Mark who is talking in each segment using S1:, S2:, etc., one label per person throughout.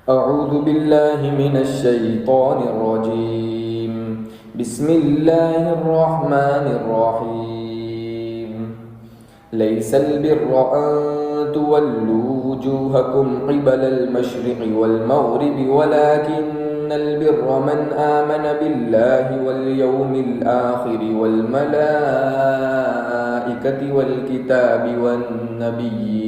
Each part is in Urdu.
S1: أعوذ بالله من الشيطان الرجيم. بسم الله الرحمن الرحيم. ليس البر أن تولوا وجوهكم قبل المشرق والمغرب ولكن البر من آمن بالله واليوم الآخر والملائكة والكتاب والنبيين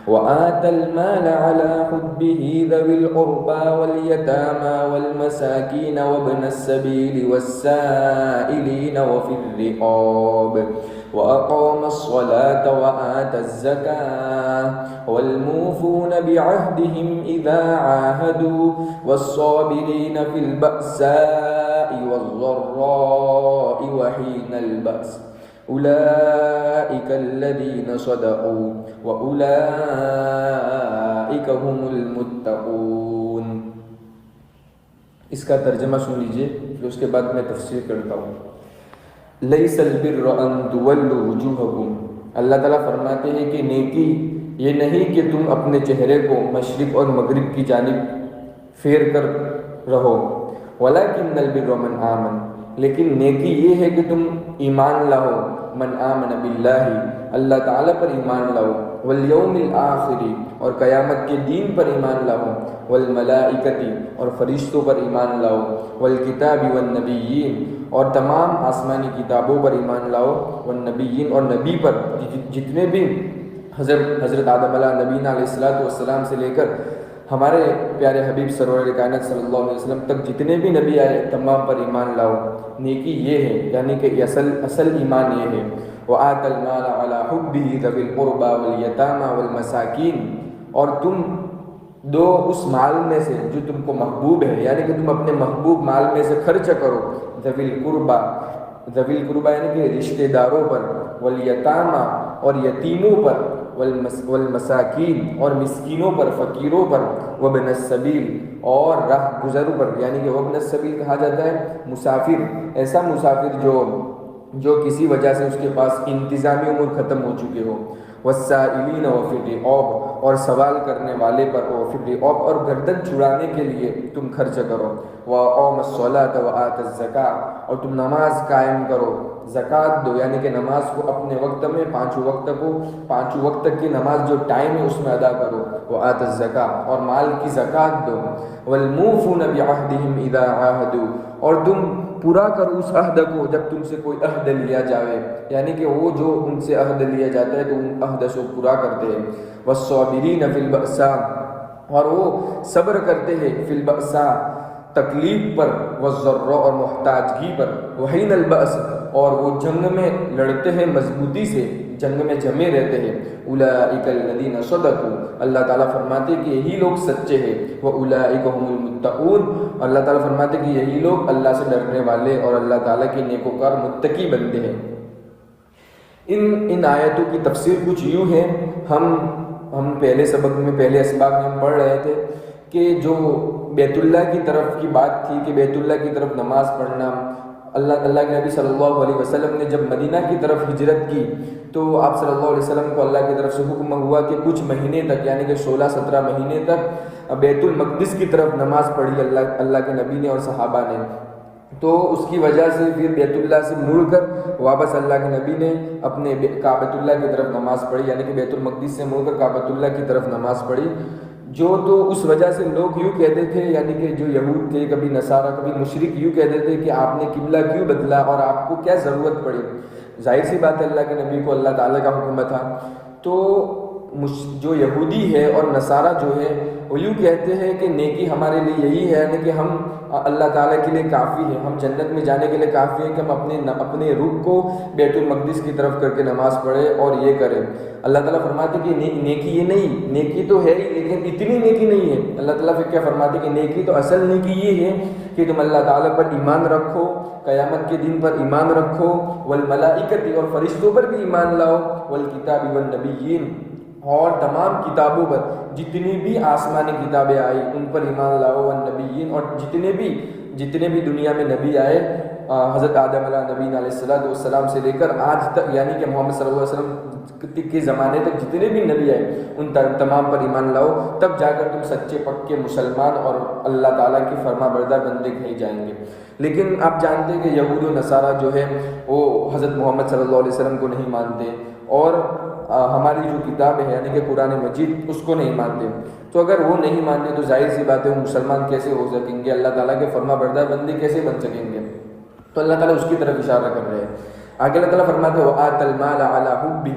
S1: وآتى المال على حبه ذوي القربى واليتامى والمساكين وابن السبيل والسائلين وفي الرقاب وأقام الصلاة وآتى الزكاة والموفون بعهدهم إذا عاهدوا والصابرين في البأساء والضراء وحين البأس أولئك الذين صدقوا وأولئك هم المتقون. اس کا ترجمہ سن لیجئے، پھر اس کے بعد میں تفسیر کرتا ہوں. لیس البر ان تولوا وجوہکم، اللہ تعالیٰ فرماتے ہیں کہ نیکی یہ نہیں کہ تم اپنے چہرے کو مشرق اور مغرب کی جانب پھیر کر رہو. ولکن البر من آمن، لیکن نیکی یہ ہے کہ تم ایمان لاؤ. من آمن باللہ، اللہ تعالیٰ پر ایمان لاؤ. والیوم الآخر، اور قیامت کے دین پر ایمان لاؤ. والملائکۃ، اور فرشتوں پر ایمان لاؤ. والکتاب والنبیین، اور تمام آسمانی کتابوں پر ایمان لاؤ. والنبیین، اور نبی پر، جتنے بھی حضرت آدم علیہ نبینا علیہ السلام سے لے کر ہمارے پیارے حبیب سرور کائنات صلی اللہ علیہ وسلم تک جتنے بھی نبی آئے تمام پر ایمان لاؤ. نیکی یہ ہے، یعنی کہ اصل ایمان یہ ہے. وآتى المال على حبه ذوي القربى واليتامى والمساکین، اور تم دو اس مال میں سے جو تم کو محبوب ہے، یعنی کہ تم اپنے محبوب مال میں سے خرچ کرو. ذوی القربى یعنی کہ رشتہ داروں پر. والیتامى، اور یتیموں پر. والمساکین، اور مسکینوں پر، فقیروں پر. وابن السبیل، اور راہ گزروں پر، یعنی کہ وابن السبیل کہا جاتا ہے مسافر، ایسا مسافر جو کسی وجہ سے اس کے پاس انتظامی امور ختم ہو چکے ہو. والسائلین وفی الرقاب، اور سوال کرنے والے پر. وفی الرقاب، اور گردن چھڑانے کے لیے تم خرچ کرو. وأقام الصلاة وآتى الزکاة، اور تم نماز قائم کرو، زکوٰۃ دو، یعنی کہ نماز کو اپنے وقت میں پانچوں وقت کی نماز جو ٹائم ہے اس میں ادا کرو. وآتى الزکاة، اور مال کی زکوٰۃ دو. والموفون بعہدہم اذا عاہدوا، اور تم پورا کرو اس عہد کو جب تم سے کوئی عہد لیا جائے، یعنی کہ وہ جو ان سے عہد لیا جاتا ہے تو ان عہد سے پورا کرتے ہیں. والصابرین فی البأساء، اور وہ صبر کرتے ہیں. فی البأساء، تکلیف پر. والضراء، اور محتاجگی پر. وحین البأس، اور وہ جنگ میں لڑتے ہیں مضبوطی سے، جنگ میں جمے رہتے ہیں. اولئک الذین صدقوا، اللہ تعالیٰ فرماتے ہیں کہ یہی لوگ سچے ہیں. واولئک هم المتقون، اللہ تعالیٰ فرماتے ہیں کہ یہی لوگ اللہ سے ڈرنے والے اور اللہ تعالیٰ کے نیکوکار متقی بندے ہیں. ان آیتوں کی تفسیر کچھ یوں ہے. ہم پہلے اسباق میں ہم پڑھ رہے تھے کہ جو بیت اللہ کی طرف کی بات تھی کہ بیت اللہ کی طرف نماز پڑھنا. اللہ کے نبی صلی اللہ علیہ وسلم نے جب مدینہ کی طرف ہجرت کی تو آپ صلی اللہ علیہ وسلم کو اللہ کی طرف سے حکم ہوا کہ کچھ مہینے تک، یعنی کہ 16-17 مہینے تک بیت المقدس کی طرف نماز پڑھی اللہ کے نبی نے اور صحابہ نے. تو اس کی وجہ سے پھر بیت اللہ سے مڑ کر واپس اللہ کے نبی نے اپنے کعبۃ اللہ کی طرف نماز پڑھی، یعنی کہ بیت المقدس سے مڑ کر کعبۃ اللہ کی طرف نماز پڑھی. تو اس وجہ سے لوگ یوں کہتے تھے، یعنی کہ جو یہود تھے، کبھی نصارہ، کبھی مشرک، یوں کہتے تھے کہ آپ نے قبلہ کیوں بدلا اور آپ کو کیا ضرورت پڑی. ظاہر سی بات ہے اللہ کے نبی کو اللہ تعالیٰ کا حکم تھا. تو جو یہودی ہے اور نصارہ جو ہے وہ یوں کہتے ہیں کہ نیکی ہمارے لیے یہی ہے، یعنی کہ ہم اللہ تعالیٰ کے لیے کافی ہے، ہم جنت میں جانے کے لیے کافی ہے کہ ہم اپنے رخ کو بیت المقدس کی طرف کر کے نماز پڑھیں اور یہ کریں. اللہ تعالیٰ فرماتے کہ نیکی یہ نہیں، نیکی تو ہے ہی لیکن اتنی نیکی نہیں ہے. اللہ تعالیٰ پھر کیا فرماتے کہ نیکی تو اصل نیکی یہ ہے کہ تم اللہ تعالیٰ پر ایمان رکھو، قیامت کے دن پر ایمان رکھو. والملائکۃ، اور فرشتوں پر بھی ایمان لاؤ. والکتاب والنبیین، اور تمام کتابوں پر، جتنی بھی آسمانی کتابیں آئی ان پر ایمان لاؤ. والنبیین، اور جتنے بھی دنیا میں نبی آئے حضرت آدم علیہ نبی علیہ السلام سے لے کر آج تک، یعنی کہ محمد صلی اللہ علیہ وسلم کے زمانے تک جتنے بھی نبی آئے ان تمام پر ایمان لاؤ، تب جا کر تم سچے پکے مسلمان اور اللہ تعالیٰ کی فرما بردار بندے کہے جائیں گے۔ لیکن آپ جانتے ہیں کہ یہود و نصارہ جو ہے وہ حضرت محمد صلی اللہ علیہ وسلم کو نہیں مانتے، اور ہماری جو کتاب ہے یعنی کہ قرآن مجید اس کو نہیں مانتے۔ تو اگر وہ نہیں مانتے تو ظاہر سی بات ہے وہ مسلمان کیسے ہو سکیں گے، اللہ تعالیٰ کے فرما بردار بندے کیسے بن سکیں گے؟ تو اللہ تعالیٰ اس کی طرف اشارہ کر رہے ہیں۔ آگے اللہ تعالیٰ فرماتے ہیں وَآتَ الْمَالَ عَلَىٰ حُبِّهِ،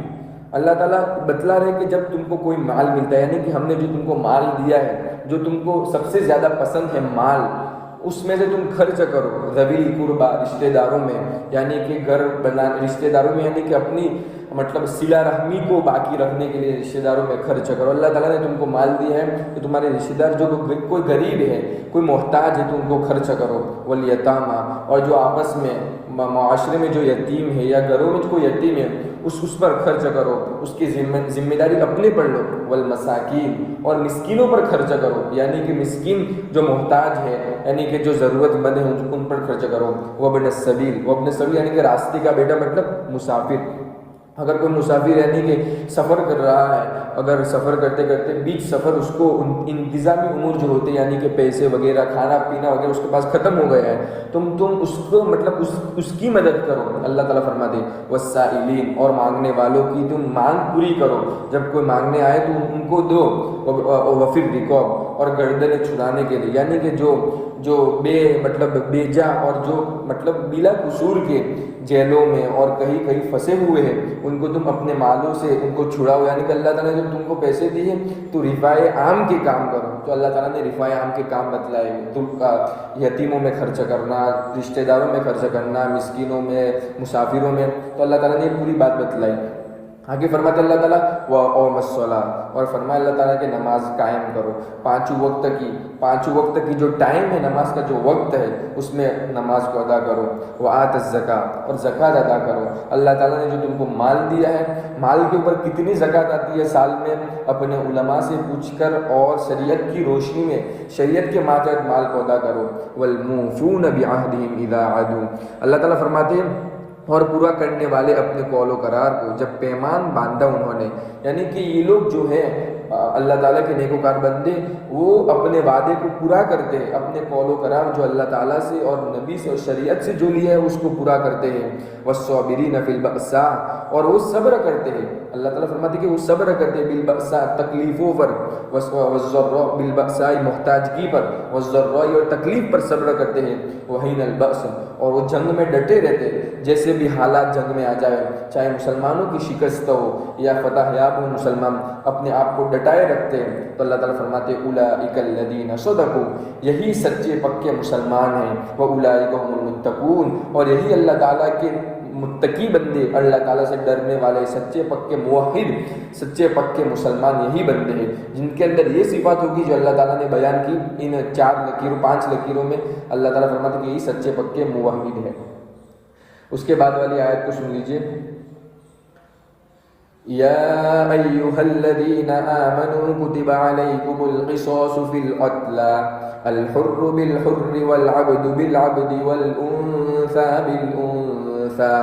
S1: اللہ تعالیٰ بتلا رہے کہ جب تم کو کوئی مال ملتا ہے، یعنی کہ ہم نے جو تم کو مال دیا ہے، جو تم کو سب سے زیادہ پسند ہے مال، اس میں سے تم خرچ کرو ذوی القربا، رشتہ داروں میں، یعنی کہ گھر بنا رشتہ داروں میں، یعنی کہ اپنی مطلب صلہ رحمی کو باقی رکھنے کے لیے رشتہ داروں میں خرچ کرو۔ اللہ تعالیٰ نے تم کو مال دیا ہے کہ تمہارے رشتہ دار جو کوئی غریب ہے، کوئی محتاج ہے، تو ان کو خرچ کرو۔ والیتامى، اور جو آپس میں معاشرے میں جو یتیم ہے یا گھروں میں کوئی یتیم ہے اس پر خرچ کرو، اس کی ذمہ داری اپنے پر لو۔ والمساکین، اور مسکینوں پر خرچ کرو، یعنی کہ مسکین جو محتاج ہے یعنی کہ جو ضرورت مند ہے ان پر خرچ کرو۔ وابن السبیل، وابن السبیل یعنی کہ راستے کا بیٹا مطلب مسافر۔ اگر کوئی مسافر یعنی کہ سفر کر رہا ہے، اگر سفر کرتے کرتے بیچ سفر اس کو انتظامی امور جو ہوتے ہیں یعنی کہ پیسے وغیرہ کھانا پینا وغیرہ اس کے پاس ختم ہو گیا ہے، تم اس کو مطلب اس کی مدد کرو۔ اللہ تعالیٰ فرماتے ہیں والسائلین، اور مانگنے والوں کی تم مانگ پوری کرو، جب کوئی مانگنے آئے تو ان کو دو۔ وفی الرقاب، اور گردنیں چھڑانے کے لیے، یعنی کہ جو بے جا اور جو مطلب بلا قصور کے جیلوں میں اور کہیں پھنسے ہوئے ہیں ان کو تم اپنے مالوں سے ان کو چھڑاؤ، یعنی کہ اللہ تعالیٰ نے جب تم کو پیسے دیے تو رفاع عام کے کام کرو۔ تو اللہ تعالیٰ نے رفاع عام کے کام بتلائے، تم کا یتیموں میں خرچ کرنا، رشتہ داروں میں خرچ کرنا، مسکینوں میں، مسافروں میں، تو اللہ تعالیٰ نے پوری بات بتلائی۔ آگے فرماتے اللہ تعالیٰ وَأَقَامَ الصَّلَاةَ، اور فرمایا اللہ تعالیٰ کہ نماز قائم کرو، پانچوں وقت کی جو ٹائم ہے، نماز کا جو وقت ہے اس میں نماز کو ادا کرو۔ وَآتَ الزَّكَاةَ، اور زکوٰۃ ادا کرو۔ اللہ تعالیٰ نے جو تم کو مال دیا ہے، مال کے اوپر کتنی زکوٰۃ آتی ہے سال میں، اپنے علماء سے پوچھ کر اور شریعت کی روشنی میں شریعت کے ماتحت مال کو ادا کرو۔ وَالْمُوفُونَ بِعَهْدِهِمْ إِذَا عَهِدُوا، اللہ تعالیٰ فرماتے ہیں اور پورا کرنے والے اپنے قول و قرار کو جب پیمان باندھا انہوں نے، یعنی کہ یہ لوگ جو ہے اللہ تعالیٰ کے نیکوکار بندے وہ اپنے وعدے کو پورا کرتے ہیں، اپنے قول و قرار جو اللہ تعالیٰ سے اور نبی سے اور شریعت سے جو لیا ہے اس کو پورا کرتے ہیں۔ والصابرین فی البأساء، اور وہ صبر کرتے ہیں، اللہ تعالیٰ فرماتے ہیں کہ وہ صبر کرتے ہیں بالبأساء، تکلیفوں پر، والضراء بالبأساء محتاجگی پر، والضراء اور تکلیف پر صبر کرتے ہیں۔ وحین البأس، اور وہ جنگ میں ڈٹے رہتے ہیں، جیسے بھی حالات جنگ میں آ جائے، چاہے مسلمانوں کی شکست ہو یا فتح یاب ہو، مسلمان اپنے آپ کو ڈٹائے رکھتے ہیں۔ تو اللہ تعالیٰ فرماتے ہیں اولئک الذین صدقوا، یہی سچے پکے مسلمان ہیں، واولئک هم المتقون، اور یہی اللہ تعالیٰ کے متقی بندے، اللہ تعالیٰ سے ڈرنے والے سچے پکے موحد، سچے پکے مسلمان یہی بندے ہیں جن کے اندر یہ صفات ہوگی جو اللہ تعالیٰ نے بیان کی ان 5 لکیروں میں۔ اللہ تعالیٰ فرماتے ہیں کہ یہی سچے پکے موحد ہیں۔ اس کے بعد والی آیت کو سن لیجئے۔ یا ایھا الذین آمنوا کتب علیکم القصاص فی القتلی الحر بالحر والعبد بالعبد والانثى بالانثى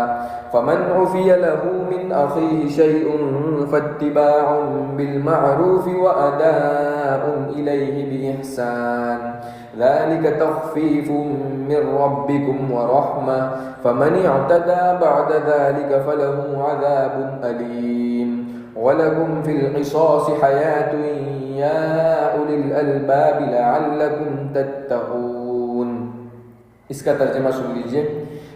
S1: فمن عفی له من اخیہ شیء فاتباع بالمعروف واداء الیہ بإحسان ذلك تخفیف من ربکم ورحمہ فمن اعتدى بعد ذلك فله عذاب علیم وَلَكُمْ فِي الْقِصَاصِ حَيَاةٌ يَا أُولِي الْأَلْبَابِ لَعَلَّكُمْ تَتَّقُونَ۔ اس کا ترجمہ سن لیجئے۔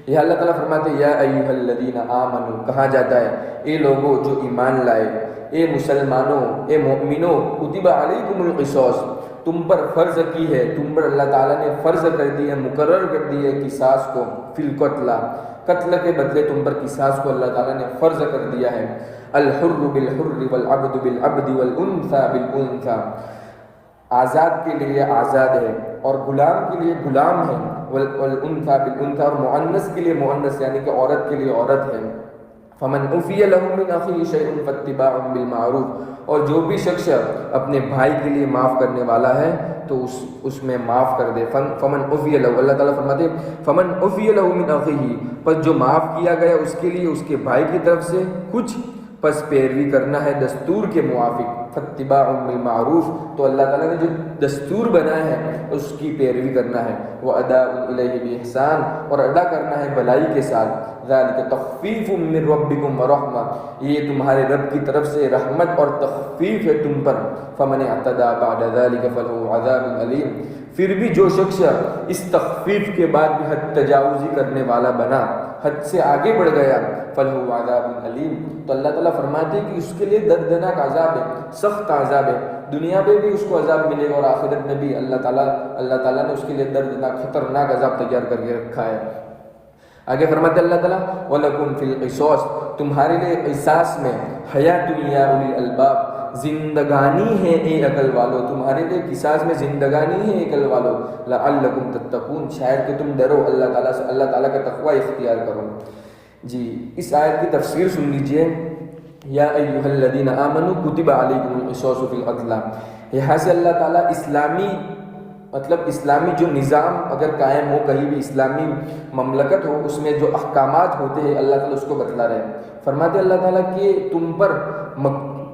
S1: یہ اللہ تعالیٰ فرماتے ہیں یا ایھا الذین آمنوا، کہا جاتا ہے اے لوگوں جو ایمان لائے، اے مسلمانوں، اے مومنوں، کتب علیکم القصاص، تم پر فرض کی ہے، تم پر اللہ تعالیٰ نے فرض کر دی ہے، مقرر کر دی ہے قصاص کو، فی القتلی، قتل کے بدلے تم پر قصاص کو اللہ تعالیٰ نے فرض کر دیا ہے۔ الحر بالحر والعبد بالعبد والانثى بالانثى، آزاد کے لیے آزاد ہے اور غلام کے لیے غلام ہے، والانثى بالانثى، اور مؤنث کے لیے مؤنث یعنی کہ عورت کے لیے عورت ہے۔ فمن عفی له من اخیہ شیء فاتباع بالمعروف، اور جو بھی شخص اپنے بھائی کے لیے معاف کرنے والا ہے تو اس میں معاف کر دے۔ فمن عفی له، اللہ تعالیٰ فرماتے فمن عفی له من اخیہ، پر جو معاف کیا گیا اس کے لیے اس کے بھائی کی طرف سے کچھ، پس پیروی کرنا ہے دستور کے موافق، فاتباع بالمعروف، تو اللہ تعالیٰ نے جو دستور بنایا ہے اس کی پیروی کرنا ہے، واداء الیہ باحسان، اور ادا کرنا ہے بھلائی کے ساتھ، ذالک تخفیف من ربکم ورحمہ، یہ تمہارے رب کی طرف سے رحمت اور تخفیف ہے تم پر، فمن اعتدی بعد ذالک فلہ عذاب علیم، پھر بھی جو شخص اس تخفیف کے بعد بھی حد تجاوزی کرنے والا بنا، حد سے آگے بڑھ گیا، فلہ عذاب علیم، تو اللہ تعالیٰ فرماتے ہیں کہ اس کے لیے دردناک عذاب ہے، سخت عذاب ہے، دنیا میں بھی اس کو عذاب ملے گا اور آخرت میں بھی اللہ تعالیٰ نے اس کے لیے دردناک خطرناک عذاب تیار کر کے رکھا ہے۔ آگے فرماتے اللہ تعالیٰ وَلَكُمْ فِي الْقِصَاصِ، تمہارے لیے قصاص میں، حیاتٌ یا اولی الالباب، زندگانی ہے اے عقل والو، تمہارے لیے قصاص میں زندگانی ہے اے عقل والو، لعلکم تتقون، شاید کہ تم ڈرو اللہ تعالیٰ سے، اللہ تعالیٰ کا تقوی اختیار کرو۔ جی اس آیت کی تفسیر سن لیجئے، یا ایھا الذین آمنوا کتب علیکم القصاص فی القتلی، یہاں سے اللہ تعالیٰ اسلامی جو نظام اگر قائم ہو، کہیں بھی اسلامی مملکت ہو، اس میں جو احکامات ہوتے ہیں اللہ تعالیٰ اس کو بتلا رہے ہیں۔ فرماتے اللہ تعالیٰ کہ تم پر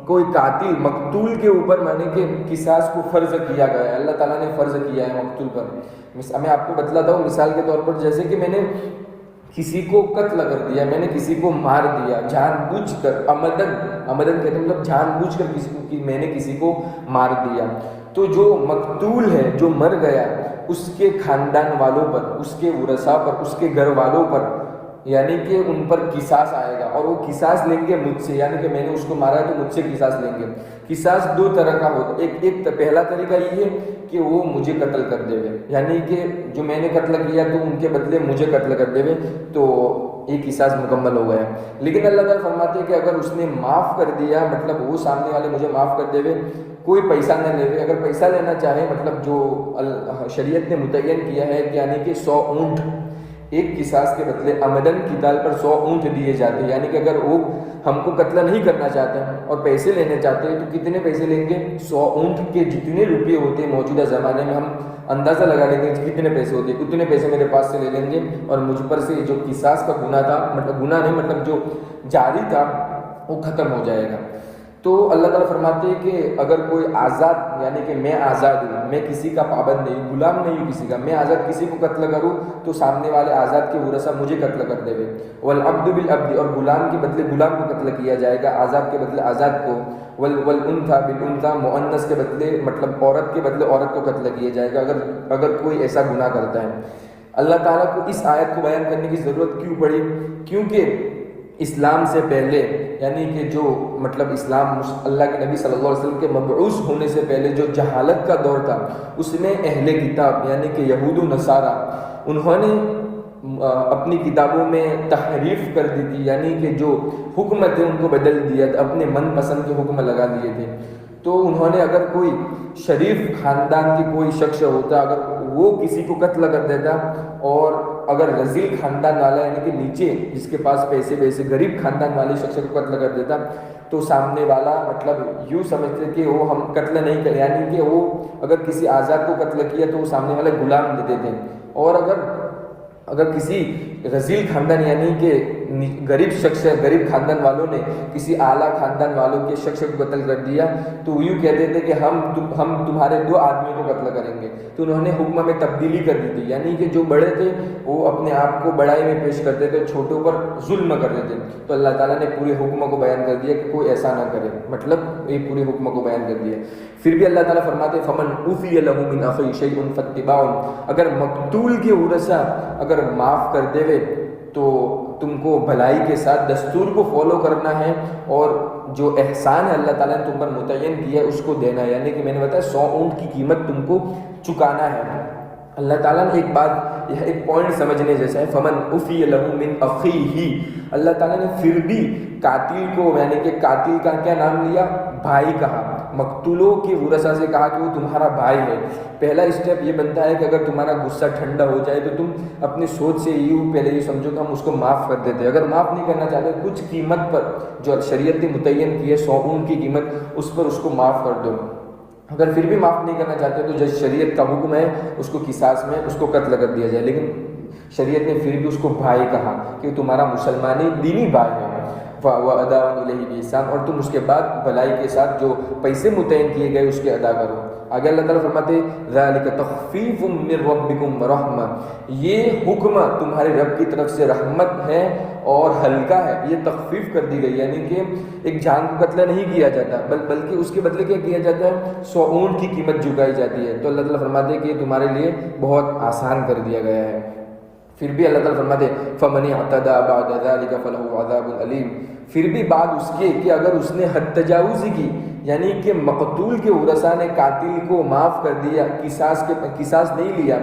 S1: کوئی قاتل مقتول کے اوپر مانے کہ قصاص کو فرض کیا گیا ہے، اللہ تعالیٰ نے فرض کیا ہے مقتول پر۔ میں آپ کو بتلاتا ہوں مثال کے طور پر، جیسے کہ میں نے کسی کو قتل کر دیا، میں نے کسی کو مار دیا جان بوجھ کر، عمدن کہتے ہیں مطلب جان بوجھ کر میں نے کسی کو مار دیا، تو جو مقتول ہے، جو مر گیا، اس کے خاندان والوں پر، اس کے ورثاء پر، اس کے گھر والوں پر، یعنی کہ ان پر قصاص آئے گا، اور وہ قصاص لیں گے مجھ سے، یعنی کہ میں نے اس کو مارا ہے تو مجھ سے قصاص لیں گے۔ قصاص دو طرح کا ہوتا ہے، ایک پہلا طریقہ یہ ہے کہ وہ مجھے قتل کر دے گے، یعنی کہ جو میں نے قتل کیا تو ان کے بدلے مجھے قتل کر دے گے، تو ایک قصاص مکمل ہو گیا۔ لیکن اللہ تعالیٰ فرماتے ہیں کہ اگر اس نے معاف کر دیا، مطلب وہ سامنے والے مجھے معاف کر دے گے، کوئی پیسہ نہ لے، اگر پیسہ لینا چاہے، مطلب جو شریعت نے متعین کیا ہے یعنی کہ 100 اونٹ، ایک قصاص کے بدلے عمدن کی دال پر 100 اونٹ دیے جاتے ہیں، یعنی کہ اگر وہ ہم کو قتل نہیں کرنا چاہتے ہیں اور پیسے لینے چاہتے ہیں تو کتنے پیسے لیں گے؟ 100 اونٹ کے جتنے روپے ہوتے ہیں موجودہ زمانے میں، ہم اندازہ لگا لیں گے کتنے پیسے ہوتے ہیں، اتنے پیسے میرے پاس سے لے لیں گے، اور مجھ پر سے جو قصاص کا گناہ تھا، مطلب گناہ نہیں، مطلب جو جاری تھا وہ ختم ہو جائے گا۔ تو اللہ تعالیٰ فرماتے ہیں کہ اگر کوئی آزاد، یعنی کہ میں آزاد ہوں، میں کسی کا پابند نہیں، غلام نہیں ہوں کسی کا، میں آزاد کسی کو قتل کروں تو سامنے والے آزاد کے ورثاء مجھے قتل کر دے گے، والعبد بالعبد، اور غلام کے بدلے غلام کو قتل کیا جائے گا، آزاد کے بدلے آزاد کو، والانثى بالانثى، مؤنث کے بدلے مطلب عورت کے بدلے عورت کو قتل کیا جائے گا اگر کوئی ایسا گناہ کرتا ہے۔ اللہ تعالیٰ کو اس آیت کو بیان کرنے کی ضرورت کیوں پڑی؟ کیونکہ اسلام سے پہلے، یعنی کہ جو مطلب اسلام اللہ کے نبی صلی اللہ علیہ وسلم کے مبعوث ہونے سے پہلے جو جہالت کا دور تھا، اس میں اہل کتاب یعنی کہ یہود و نصارہ، انہوں نے اپنی کتابوں میں تحریف کر دی تھی، یعنی کہ جو حکم تھے ان کو بدل دیا تھا، اپنے من پسند کے حکم لگا دیے تھے۔ تو انہوں نے اگر کوئی شریف خاندان کی کوئی شخص ہوتا، اگر وہ کسی کو قتل کر دیتا، اور اگر رذیل خاندان والا یعنی کہ نیچے جس کے پاس پیسے غریب خاندان والے شخص کو قتل کر دیتا، تو سامنے والا مطلب یوں سمجھتے کہ وہ ہم قتل نہیں کریں، یعنی کہ وہ اگر کسی آزاد کو قتل کیا تو وہ سامنے والے غلام دے دیتے، اور اگر کسی رذیل خاندان یعنی کہ غریب شخص، غریب خاندان والوں نے کسی اعلیٰ خاندان والوں کے شخص کو قتل کر دیا تو وہ یوں کہتے تھے کہ ہم تمہارے 2 آدمیوں کو قتل کریں گے، تو انہوں نے حکم میں تبدیلی کر دی تھی، یعنی کہ جو بڑے تھے وہ اپنے آپ کو بڑائی میں پیش کرتے تھے، چھوٹوں پر ظلم کرتے تھے، تو اللہ تعالیٰ نے پورے حکم کو بیان کر دیا کہ کوئی ایسا نہ کرے، مطلب یہ پورے حکم کو بیان کر دیا۔ پھر بھی اللہ تعالیٰ فرماتے فمن عفی لہ من اخیہ شیء فاتباع، اگر مقتول کے ورثاء اگر معاف کر دے تو تم کو بھلائی کے ساتھ دستور کو فالو کرنا ہے، اور جو احسان ہے اللہ تعالیٰ نے تم پر متعین کیا ہے اس کو دینا ہے، یعنی کہ میں نے بتایا 100 اونٹ کی قیمت تم کو چکانا ہے۔ اللہ تعالیٰ نے ایک بات، یہ ایک پوائنٹ سمجھنے جیسا ہے، فمن عفی لہ من اخیہ، اللہ تعالیٰ نے پھر بھی قاتل کو، یعنی کہ قاتل کا کیا نام لیا؟ بھائی کہا، مقتولوں کے ورثاء سے کہا کہ وہ تمہارا بھائی ہے۔ پہلا اسٹیپ یہ بنتا ہے کہ اگر تمہارا غصہ ٹھنڈا ہو جائے تو تم اپنی سوچ سے پہلے یہ سمجھو کہ ہم اس کو معاف کر دیتے، اگر معاف نہیں کرنا چاہتے کچھ قیمت پر جو شریعت نے متعین کی ہے 100 اونٹ کی قیمت، اس پر اس کو معاف کر دو۔ اگر پھر بھی معاف نہیں کرنا چاہتے تو جو شریعت کا حکم ہے اس کو قصاص میں اس کو قتل کر دیا جائے، لیکن شریعت نے پھر بھی اس کو بھائی کہا کہ تمہارا مسلمانی دینی بھائی ہے۔ وَأَدَاءٌ إِلَيْهِ بِإِحْسَانٍ، اور تم اس کے بعد بھلائی کے ساتھ جو پیسے متعین کیے گئے اس کے ادا کرو۔ آگے اللہ تعالیٰ فرماتے ذَلِكَ تَخْفِيفٌ مِّن رَبِّكُمْ وَرَحْمَةٌ، یہ حکم تمہارے رب کی طرف سے رحمت ہے اور ہلکا ہے، یہ تخفیف کر دی گئی، یعنی کہ ایک جان کو قتل نہیں کیا جاتا بلکہ اس کے بدلے کیا کیا جاتا ہے، 100 اونٹ کی قیمت چکائی جاتی ہے۔ تو اللہ تعالیٰ فرماتے ہیں کہ یہ تمہارے لیے بہت آسان کر دیا گیا ہے۔ پھر بھی اللہ تعالیٰ فرماتے فَمَنِ اعْتَدَىٰ بَعْدَ ذَلِكَ فَلَهُ عَذَابٌ أَلِيمٌ، پھر بھی بعد اس کے کہ اگر اس نے حد تجاوزی کی، یعنی کہ مقتول کے ورثاء نے قاتل کو معاف کر دیا، قصاص نہیں لیا،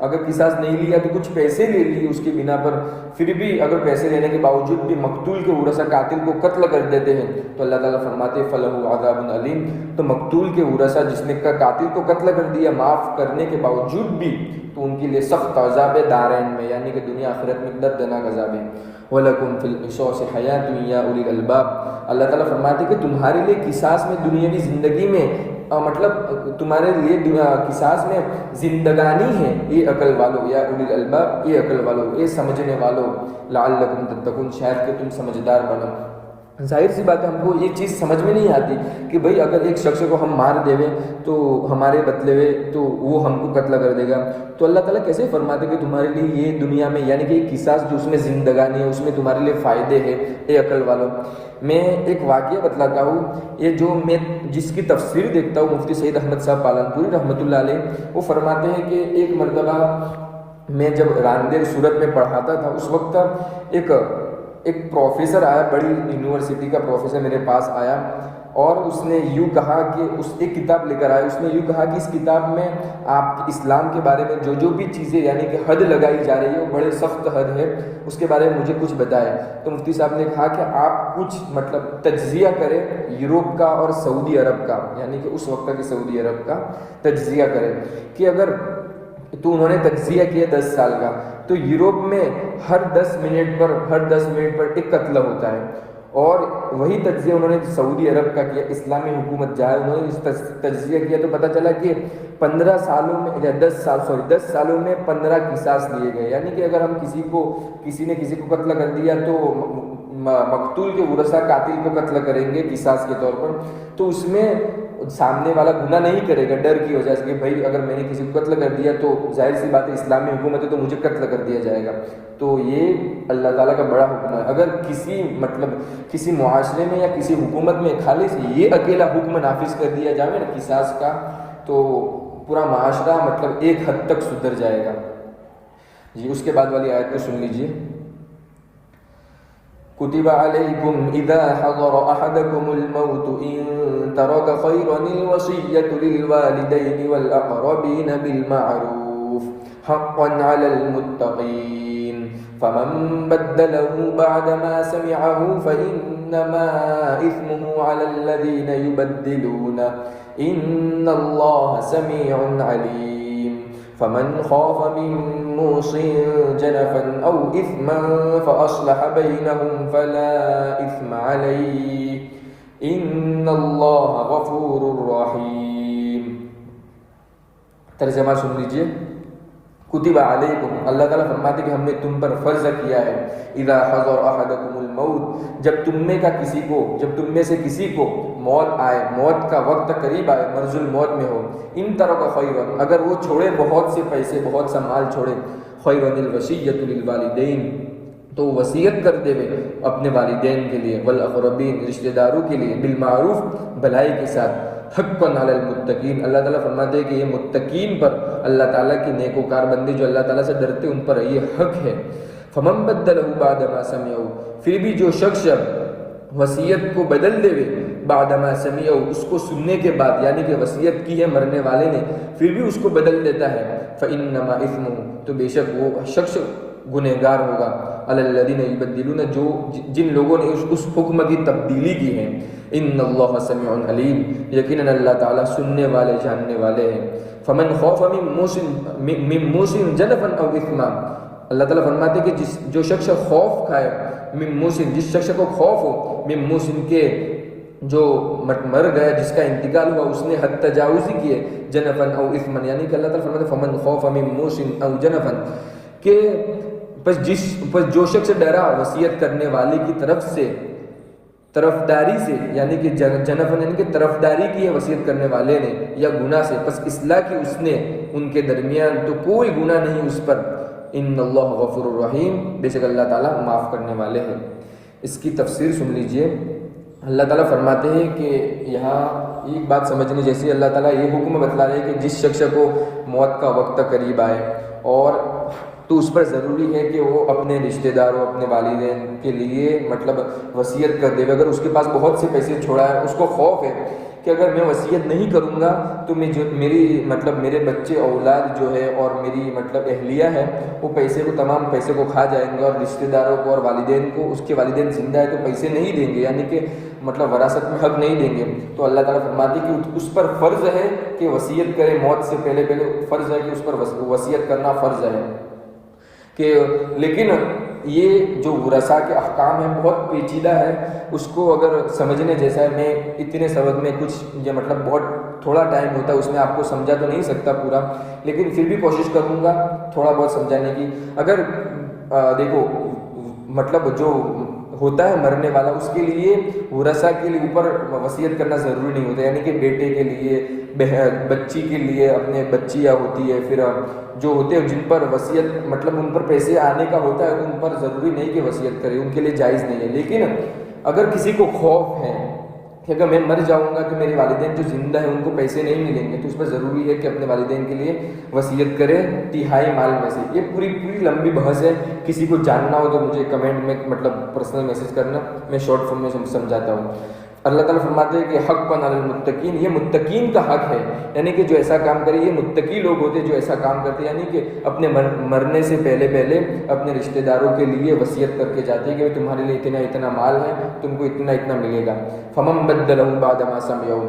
S1: اگر قصاص نہیں لیا تو کچھ پیسے لے لیے اس کی بنا پر، پھر بھی اگر پیسے لینے کے باوجود بھی مقتول کے ورثاء قاتل کو قتل کر دیتے ہیں تو اللہ تعالیٰ فرماتے فَلَهُ عَذَابٌ أَلِيمٌ، تو مقتول کے ورثاء جس نے قاتل کو قتل کر دیا معاف کرنے کے باوجود بھی، تو ان کے لیے سخت عذاب دارین میں، یعنی کہ دنیا آخرت میں دردناک عذاب ہے۔ وَلَكُمْ فِي الْقِصَاصِ حَيَاةٌ يَا أُولِي الْأَلْبَابِ، اللہ تعالیٰ فرماتے کہ تمہارے لیے قصاص میں دنیاوی زندگی میں مطلب تمہارے لیے قصاص میں زندگانی ہے، یہ عقل والو، یا اولی الالباب، یہ عقل والو، یہ سمجھنے والو، لعلکم تتقون، شاید کہ تم سمجھدار بنو۔ ظاہر سی بات ہے، ہم کو یہ چیز سمجھ میں نہیں آتی کہ بھئی اگر ایک شخص کو ہم مار دے تو ہمارے بدلے میں تو وہ ہم کو قتل کر دے گا، تو اللہ تعالیٰ کیسے فرماتے کہ تمہارے لیے یہ دنیا میں، یعنی کہ یہ قصاص جو اس میں زندگانی ہے اس میں تمہارے لیے فائدے ہیں، اے عقل والو۔ میں ایک واقعہ بتلاتا ہوں، یہ جو میں جس کی تفسیر دیکھتا ہوں مفتی سعید احمد صاحب پالنپوری رحمۃ اللہ علیہ، وہ فرماتے ہیں کہ ایک مرتبہ میں جب راندیر صورت میں پڑھاتا تھا اس وقت ایک پروفیسر آیا، بڑی یونیورسٹی کا پروفیسر میرے پاس آیا، اور اس نے یوں کہا کہ اس ایک کتاب لے کر آیا، اس نے یوں کہا کہ اس کتاب میں آپ اسلام کے بارے میں جو بھی چیزیں یعنی کہ حد لگائی جا رہی ہے وہ بڑے سخت حد ہے، اس کے بارے میں مجھے کچھ بتائے۔ تو مفتی صاحب نے کہا کہ آپ کچھ مطلب تجزیہ کریں یوروپ کا اور سعودی عرب کا، یعنی کہ اس وقت کے سعودی عرب کا تجزیہ کریں کہ اگر تو انہوں نے تجزیہ کیا 10 سال کا، تو یوروپ میں ہر 10 منٹ پر ایک قتل ہوتا ہے، اور وہی تجزیہ انہوں نے سعودی عرب کا کیا، اسلامی حکومت جائے انہوں نے تجزیہ کیا، تو پتہ چلا کہ 15 سالوں میں یا 10 سالوں میں 15 قصاص لیے گئے، یعنی کہ اگر ہم کسی نے کسی کو قتل کر دیا تو مقتول کے ورثاء قاتل کو قتل کریں گے قصاص کے طور پر، تو اس میں سامنے والا گناہ نہیں کرے گا ڈر کی وجہ سے کہ بھائی اگر میں نے کسی کو قتل کر دیا تو ظاہر سی بات ہے اسلامی حکومت ہے تو مجھے قتل کر دیا جائے گا۔ تو یہ اللہ تعالیٰ کا بڑا حکم ہے، اگر کسی معاشرے میں یا کسی حکومت میں خالص یہ اکیلا حکم نافذ کر دیا جائے نا قصاص کا، تو پورا معاشرہ مطلب ایک حد تک سدھر جائے گا۔ جی اس کے بعد والی آیت کو سن لیجئے، كتب عليكم إذا حضر أحدكم الموت إن ترك خيرا الوصية للوالدين والأقربين بالمعروف حقا على المتقين فمن بدله بعدما سمعه فإنما إثمه على الذين يبدلونه إن الله سميع عليم فمن خاف من موص جنفا أو إثما فأصلح بينهم فلا إثم عليه إن الله غفور رحيم۔ ترجمہ سن لیجئے، کتب علیکم، اللہ تعالیٰ فرماتے کہ ہم نے تم پر فرض کیا ہے، اذا حضر احدکم الموت، جب تم میں سے کسی کو موت آئے، موت کا وقت قریب آئے، مرض الموت میں ہو، ان ترک خیرا، اگر وہ چھوڑے بہت سے پیسے بہت سا مال چھوڑے، خیرا الوصیۃ للوالدین، تو وصیت کر دے اپنے والدین کے لیے، والاقربین رشتہ داروں کے لیے، بالمعروف بھلائی کے ساتھ، حقا علی المتقین، اللہ تعالیٰ فرماتے ہیں کہ یہ متقین پر، اللہ تعالیٰ کی نیکوکار بندے جو اللہ تعالیٰ سے ڈرتے ان پر یہ حق ہے۔ فمن بدلہ بعد ما سمعوا، پھر بھی جو شخص وصیت کو بدل دے بعد ما سمعوا، اس کو سننے کے بعد، یعنی کہ وصیت کی ہے مرنے والے نے پھر بھی اس کو بدل دیتا ہے، فانما اثمہ، تو بے شک وہ شخص گنہگار ہوگا، علی الذین یبدلون، جن لوگوں نے اس حکم کی تبدیلی کی ہے، ان اللہ سمیع علیم، یقیناً اللہ تعالیٰ سننے والے جاننے والے ہیں۔ فمن خوف من موسن جنفا او اثما، اللہ تعالیٰ فرماتے کہ جو شخص خوف کھائے، من موسن، جس شخص کو خوف ہو، من موسن کے جو مر گیا، جس کا انتقال ہوا، اس نے حد تجاوزی کیے، جنفا او اثما، یعنی کہ اللہ تعالیٰ فرماتے فمن خوف من موسن او جنفا، کہ پس جو شخص ڈرا وصیت کرنے والے کی طرف سے طرفداری سے یعنی کہ جنفن یعنی کہ طرفداری کی ہے وصیت کرنے والے نے یا گناہ سے، پس اصلاح کی اس نے ان کے درمیان تو کوئی گناہ نہیں اس پر، ان اللہ غفور الرحیم، بے شک اللہ تعالیٰ معاف کرنے والے ہیں۔ اس کی تفسیر سن لیجئے۔ اللہ تعالیٰ فرماتے ہیں کہ یہاں ایک بات سمجھنے جیسی، اللہ تعالیٰ یہ حکم بتلا رہے ہیں کہ جس شخص کو موت کا وقت قریب آئے اور تو اس پر ضروری ہے کہ وہ اپنے رشتہ داروں، اپنے والدین کے لیے مطلب وصیت کر دے۔ اگر اس کے پاس بہت سے پیسے چھوڑا ہے، اس کو خوف ہے کہ اگر میں وصیت نہیں کروں گا تو میرے بچے اولاد جو ہے اور میری اہلیہ ہے وہ تمام پیسے کو کھا جائیں گے، اور رشتہ داروں کو اور والدین کو، اس کے والدین زندہ ہے تو پیسے نہیں دیں گے، یعنی کہ وراثت میں حق نہیں دیں گے۔ تو اللہ تعالیٰ فرماتی کہ اس پر فرض ہے کہ وصیت کرے، موت سے پہلے فرض ہے کہ اس پر وصیت کرنا فرض ہے لیکن یہ جو ورثاء کے احکام ہیں بہت پیچیدہ ہے، اس کو اگر سمجھنے جیسا ہے، میں اتنے سبق میں کچھ یہ بہت تھوڑا ٹائم ہوتا ہے، اس میں آپ کو سمجھا تو نہیں سکتا پورا، لیکن پھر بھی کوشش کروں گا تھوڑا بہت سمجھانے کی۔ اگر دیکھو جو ہوتا ہے مرنے والا، اس کے لیے ورثاء کے لیے اوپر وصیت کرنا ضروری نہیں ہوتا، یعنی کہ بیٹے کے لیے، بچی کے لیے، اپنے بچیاں ہوتی ہے، پھر جو ہوتے ہیں جن پر وصیت ان پر پیسے آنے کا ہوتا ہے، ان پر ضروری نہیں کہ وصیت کرے، ان کے لیے جائز نہیں ہے۔ لیکن اگر کسی کو خوف ہے کہ اگر میں مر جاؤں گا تو میرے والدین جو زندہ ہیں ان کو پیسے نہیں ملیں گے، تو اس پر ضروری ہے کہ اپنے والدین کے لیے وصیت کرے تہائی مال میں سے۔ یہ پوری لمبی بحث ہے، کسی کو جاننا ہو تو مجھے کمنٹ میں پرسنل میسج کرنا، میں شارٹ فارم میں سمجھاتا ہوں۔ اللہ تعالیٰ فرماتے ہیں کہ حقاً علی المتقین، یہ متقین کا حق ہے، یعنی کہ جو ایسا کام کرے، یہ متقی لوگ ہوتے جو ایسا کام کرتے، یعنی کہ اپنے مرنے سے پہلے اپنے رشتہ داروں کے لیے وصیت کر کے جاتے ہیں کہ تمہارے لیے اتنا مال ہے، تم کو اتنا ملے گا۔ فمن بدلہ بعد ما سمعہ،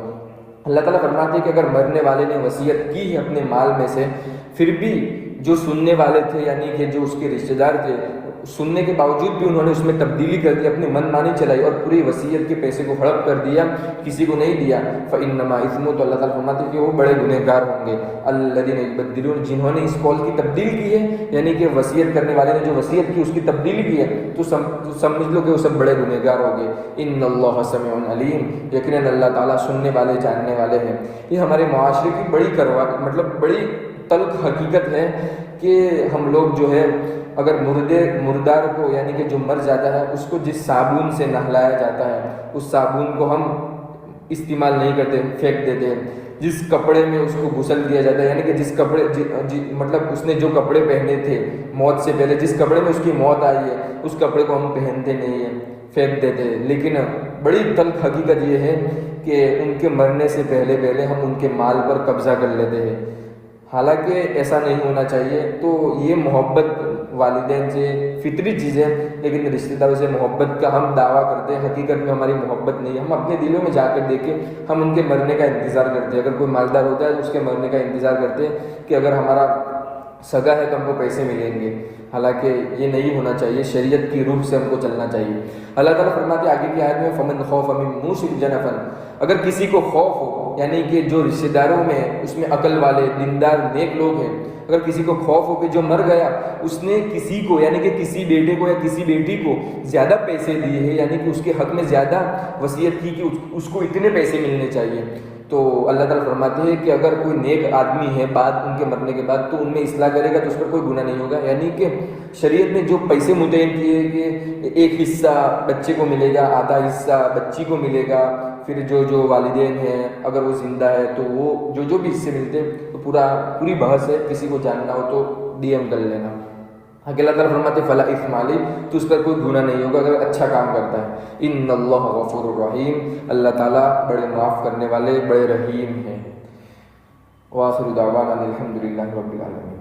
S1: اللہ تعالیٰ فرماتے ہیں کہ اگر مرنے والے نے وصیت کی ہے اپنے مال میں سے، پھر بھی جو سننے والے تھے یعنی کہ جو اس کے رشتہ دار تھے، سننے کے باوجود بھی انہوں نے اس میں تبدیلی کر دی، اپنی من مانی چلائی اور پوری وصیت کے پیسے کو ہڑپ کر دیا، کسی کو نہیں دیا، فإنما إثمُ، تو اللہ تعالیٰ فرماتے ہیں کہ وہ بڑے گنہگار ہوں گے۔ الذین یبدلون، جنہوں نے اس قول کی تبدیل کی ہے، یعنی کہ وصیت کرنے والے نے جو وصیت کی اس کی تبدیلی کی ہے، تو سمجھ لو کہ وہ سب بڑے گنہگار ہوں گے۔ ان اللہ سمیع علیم، یقیناً اللہ تعالیٰ سننے والے، جاننے والے ہیں۔ یہ ہمارے معاشرے کی بڑی تلخ حقیقت ہے کہ ہم لوگ جو ہے اگر مردار کو یعنی کہ جو مر جاتا ہے اس کو جس صابن سے نہلایا جاتا ہے اس صابن کو ہم استعمال نہیں کرتے، پھینک دیتے ہیں۔ جس کپڑے میں اس کو غسل دیا جاتا ہے، یعنی کہ جس کپڑے اس نے جو کپڑے پہنے تھے موت سے پہلے، جس کپڑے میں اس کی موت آئی ہے اس کپڑے کو ہم پہنتے نہیں ہیں، پھینک دیتے ہیں۔ لیکن بڑی تلخ حقیقت یہ ہے کہ ان کے مرنے سے پہلے ہم ان کے مال پر قبضہ کر لیتے ہیں، حالانکہ ایسا نہیں ہونا چاہیے۔ تو یہ محبت والدین سے فطری چیز ہے، لیکن رشتہ داروں سے محبت کا ہم دعویٰ کرتے ہیں، حقیقت میں ہماری محبت نہیں ہے۔ ہم اپنے دلوں میں جا کر دیکھیں، ہم ان کے مرنے کا انتظار کرتے ہیں۔ اگر کوئی مالدار ہوتا ہے تو اس کے مرنے کا انتظار کرتے ہیں کہ اگر ہمارا سگا ہے تو ہم کو پیسے ملیں گے، حالانکہ یہ نہیں ہونا چاہیے، شریعت کی روح سے ہم کو چلنا چاہیے۔ اللہ تعالیٰ فرماتے ہیں آگے کی آیت میں فمن خوف من موص جنفا، اگر کسی کو خوف ہو یعنی کہ جو رشتہ داروں میں اس میں عقل والے دیندار نیک لوگ ہیں، اگر کسی کو خوف ہو کہ جو مر گیا اس نے کسی کو یعنی کہ کسی بیٹے کو یا کسی بیٹی کو زیادہ پیسے دیے ہیں، یعنی کہ اس کے حق میں زیادہ وصیت کی کہ اس کو اتنے پیسے ملنے چاہیے، تو اللہ تعالیٰ فرماتے ہیں کہ اگر کوئی نیک آدمی ہے بعد ان کے مرنے کے بعد تو ان میں اصلاح کرے گا تو اس پر کوئی گناہ نہیں ہوگا۔ یعنی کہ شریعت نے جو پیسے متعین کیے کہ ایک حصہ بچے کو ملے گا، آدھا حصہ بچی کو ملے گا، پھر جو والدین ہیں اگر وہ زندہ ہے تو وہ جو بھی حصے ملتے ہیں، تو پوری بحث ہے، کسی کو جاننا ہو تو DM کر لینا۔ اللہ تعالیٰ فرماتے فلا اثم علیہ، تو اس پر کوئی گناہ نہیں ہوگا اگر اچھا کام کرتا ہے۔ ان اللہ غفور الرحیم، اللہ تعالیٰ بڑے معاف کرنے والے، بڑے رحیم ہیں۔ وآخر دعوانا الحمد للہ رب العالمین۔